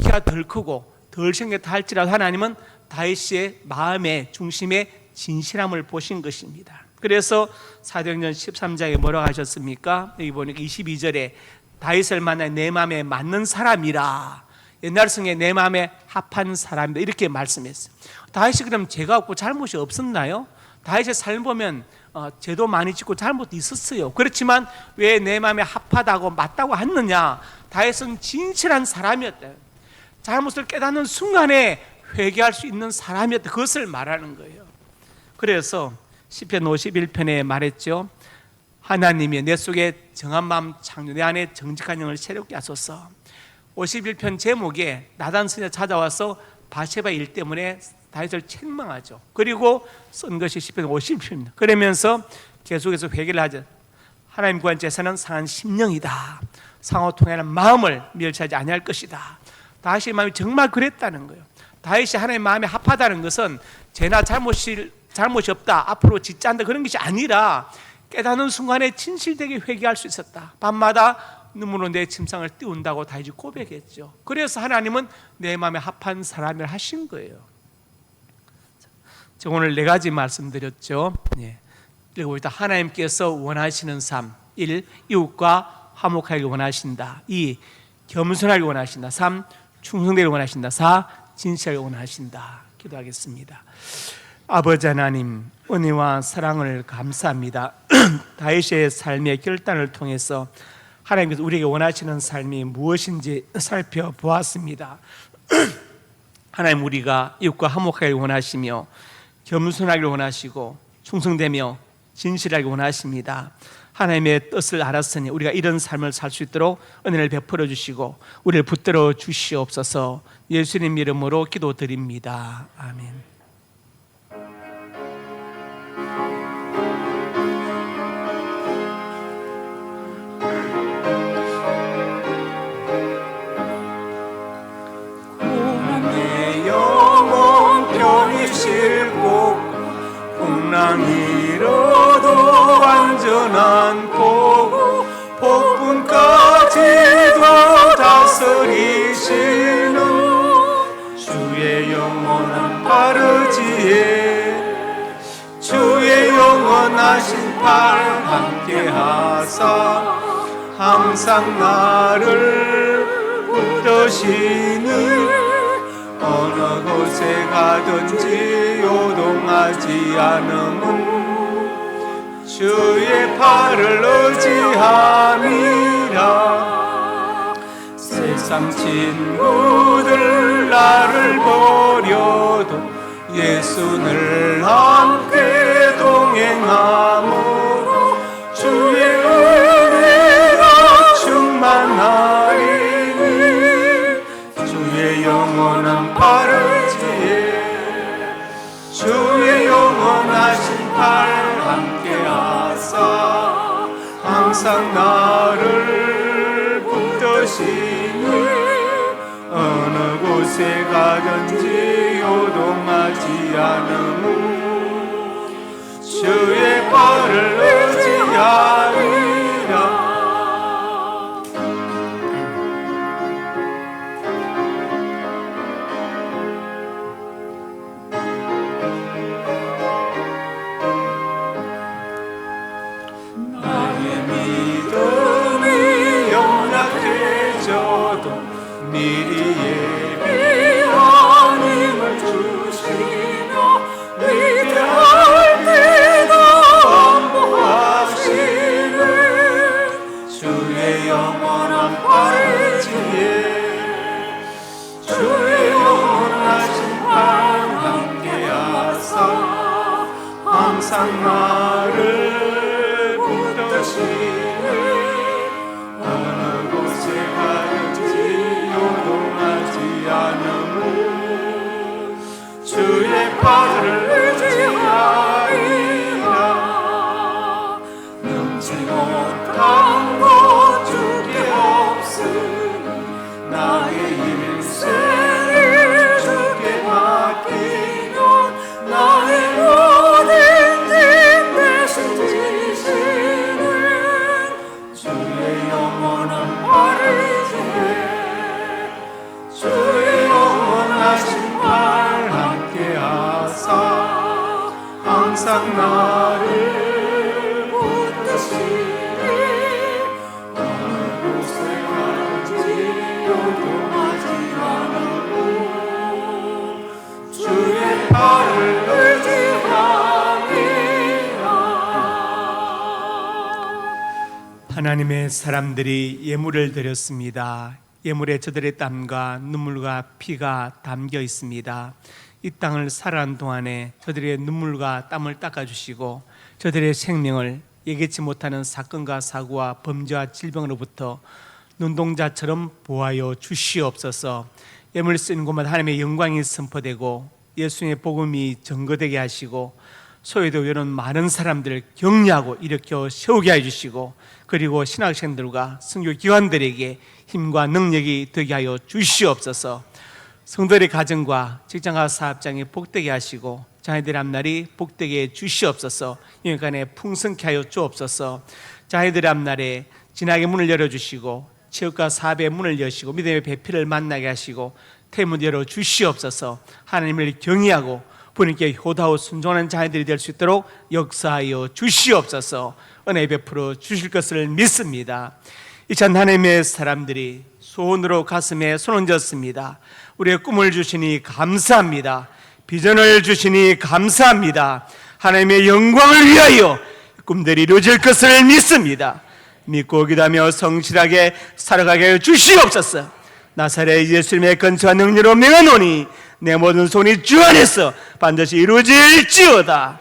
키가 덜 크고 덜 생겼다 할지라도 하나님은 다윗의 마음의 중심에 진실함을 보신 것입니다. 그래서 사도행전 13장에 뭐라고 하셨습니까? 여기 보니까 22절에 다윗을 만나 내 마음에 맞는 사람이라. 옛날 성에 내 마음에 합한 사람이다 이렇게 말씀했어요. 다윗이 그럼 죄가 없고 잘못이 없었나요? 다윗의 삶 보면 죄도 많이 짓고 잘못도 있었어요. 그렇지만 왜 내 마음에 합하다고 맞다고 했느냐? 다윗은 진실한 사람이었다. 잘못을 깨닫는 순간에 회개할 수 있는 사람이었다. 그것을 말하는 거예요. 그래서 시편 51편에 말했죠. 하나님이 내 속에 정한 마음 창조, 내 안에 정직한 영을 새롭게 하소서. 51편 제목에 나단 선지자 찾아와서 바세바 일 때문에 다윗을 책망하죠. 그리고 쓴 것이 시편 51편입니다. 그러면서 계속해서 회개를 하죠. 하나님 구한 제사는 상한 심령이다. 상호 통하는 마음을 멸시하지 아니할 것이다. 다윗의 마음이 정말 그랬다는 거예요. 다윗이 하나님의 마음에 합하다는 것은 죄나 잘못이 없다, 앞으로 짓지 않는다 그런 것이 아니라 깨닫는 순간에 진실되게 회개할 수 있었다. 밤마다 눈물로 내 침상을 띄운다고 다윗이 고백했죠. 그래서 하나님은 내 마음에 합한 사람을 하신 거예요. 제가 오늘 4가지 말씀드렸죠. 읽어보시다. 하나님께서 원하시는 삶. 1. 이웃과 화목하길 원하신다. 2. 겸손하길 원하신다. 3. 충성되길 원하신다. 4. 진실하길 원하신다. 기도하겠습니다. 아버지 하나님, 은혜와 사랑을 감사합니다. 다윗의 삶의 결단을 통해서 하나님께서 우리에게 원하시는 삶이 무엇인지 살펴보았습니다. 하나님, 우리가 이웃과 화목하길 원하시며 겸손하길 원하시고 충성되며 진실하길 원하십니다. 하나님의 뜻을 알았으니 우리가 이런 삶을 살 수 있도록 은혜를 베풀어 주시고 우리를 붙들어 주시옵소서. 예수님 이름으로 기도드립니다. 아멘. 풍랑이로도 안전한 보고 폭풍까지도 다스리시는 주의 영원한 바르지에 주의 영원하신 팔 함께하사 항상 나를 붙드시는 어느 곳에 가든지 요동하지 않음은 주의 팔을 의지함이라. 세상 친구들 나를 버려도 예수를 함께 동행함으로 주의 은혜가 충만하리니 주의 영원한 바르지에 주의 영원하신 팔 함께하사 항상 나를 붙드시니 어느 곳에 가든지 요동하지 않음은 주의 팔을 의지하리라. 미리 예비한 힘을 주시며 위대할 때도 안보하시는 주의 영원한 바르지에 주의 영원하신 팔 함께하사 항상 나를 붙드시는 어느 곳에 가든지 요동하지 않음은 주의 팔을 의지하리라. 능치 못한 것 주께 없으니 나의 일생을 주께 맡기면 나의 모든 짐 대신 지시는 주의 영원한 바르지에 주의 영원하신 팔 함께하사 항상 나를 붙드시니 어느 곳에 가든지 요동하지 않음은 주의 팔을 의지함이라. 하나님의 사람들이 예물을 드렸습니다. 예물에 저들의 땀과 눈물과 피가 담겨 있습니다. 이 땅을 살아가는 동안에 저들의 눈물과 땀을 닦아주시고 저들의 생명을 예기치 못하는 사건과 사고와 범죄와 질병으로부터 눈동자처럼 보호하여 주시옵소서. 예물 쓰는 곳마다 하나님의 영광이 선포되고 예수님의 복음이 증거되게 하시고 소외되고 이런 많은 사람들을 격려하고 일으켜 세우게 해주시고 그리고 신학생들과 선교기관들에게 힘과 능력이 되게 하여 주시옵소서. 성도들의 가정과 직장과 사업장이 복되게 하시고 자녀들의 앞날이 복되게 해 주시옵소서. 영육간에 풍성케 하여 주옵소서. 자녀들의 앞날에 진하게 문을 열어주시고 지역과 사배의 문을 여시고 믿음의 배필을 만나게 하시고 태문 열어 주시옵소서. 하나님을 경외하고 부모님께 효도하고 순종하는 자녀들이 될 수 있도록 역사하여 주시옵소서. 은혜 베풀어 주실 것을 믿습니다. 이 참 하나님의 사람들이 소원으로 가슴에 손 얹었습니다. 우리의 꿈을 주시니 감사합니다. 비전을 주시니 감사합니다. 하나님의 영광을 위하여 꿈들이 이루어질 것을 믿습니다. 믿고 기도하며 성실하게 살아가게 하여 주시옵소서. 나사렛 예수님의 건처와 능력으로 명하노니 내 모든 손이 주 안에서 반드시 이루어질지어다.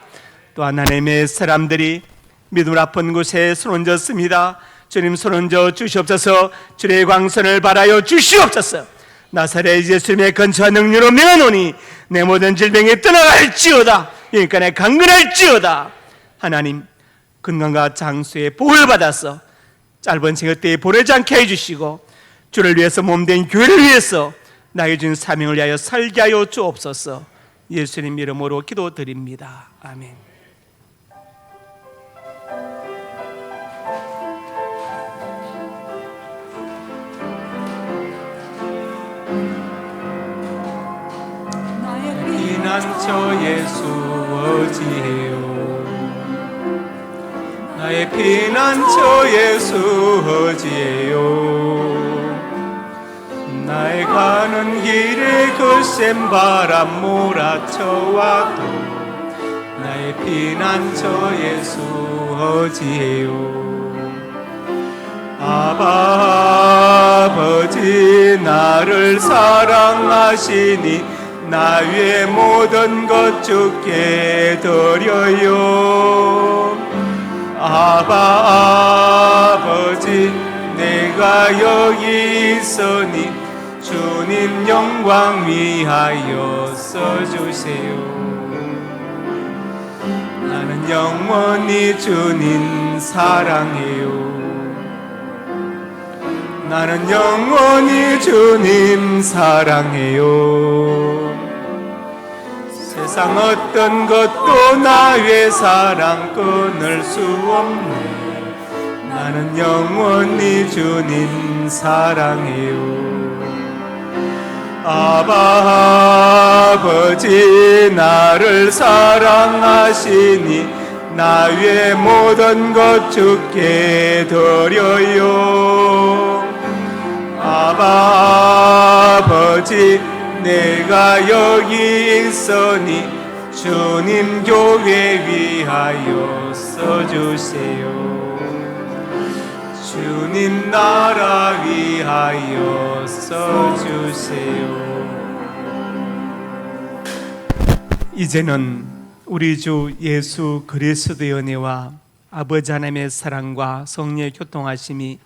또한 하나님의 사람들이 믿음을 아픈 곳에 손 얹었습니다. 주님 손 얹어 주시옵소서. 주의 광선을 바라여 주시옵소서. 나사렛 예수님의 건처와 능력으로 명하노니 내 모든 질병이 떠나갈지어다. 인간에 강건할지어다. 하나님 건강과 장수의 복을 받아서 짧은 생애 때에 보내지 않게 해주시고 주를 위해서 몸된 교회를 위해서 나에게 준 사명을 위하여 살게 하여 주옵소서. 예수님 이름으로 기도드립니다. 아멘. 피난처 예수 어디에요? 나의 피난처 예수 어디에요? 나의 가는 길에 거센 바람 몰아쳐와도 나의 피난처 예수 어디에요? 아버지 나를 사랑하시니 나 위에 모든 것 주께 드려요. 아버지 내가 여기 있으니 주님 영광 위하여 써주세요. 나는 영원히 주님 사랑해요. 나는 영원히 주님 사랑해요. 세상 어떤 것도 나의 사랑 끊을 수 없네. 나는 영원히 주님 사랑해요. 아버지 나를 사랑하시니 나 위에 모든 것 주께 드려요. 아버지 내가 여기 있으니 주님 교회 위하여 써주세요. 주님 나라 위하여 써주세요. 이제는 우리 주 예수 그리스도의 은혜와 아버지 하나님의 사랑과 성령의 교통하심이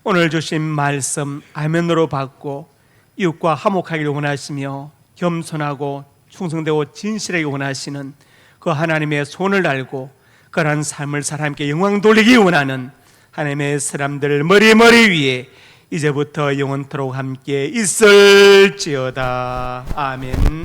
오늘 주신 말씀 아멘으로 받고 이웃과 화목하기를 원하시며 겸손하고 충성되고 진실하게 원하시는 그 하나님의 손을 알고 그러한 삶을 사람께 영광 돌리기 원하는 하나님의 사람들 머리 위에 이제부터 영원토록 함께 있을지어다. 아멘.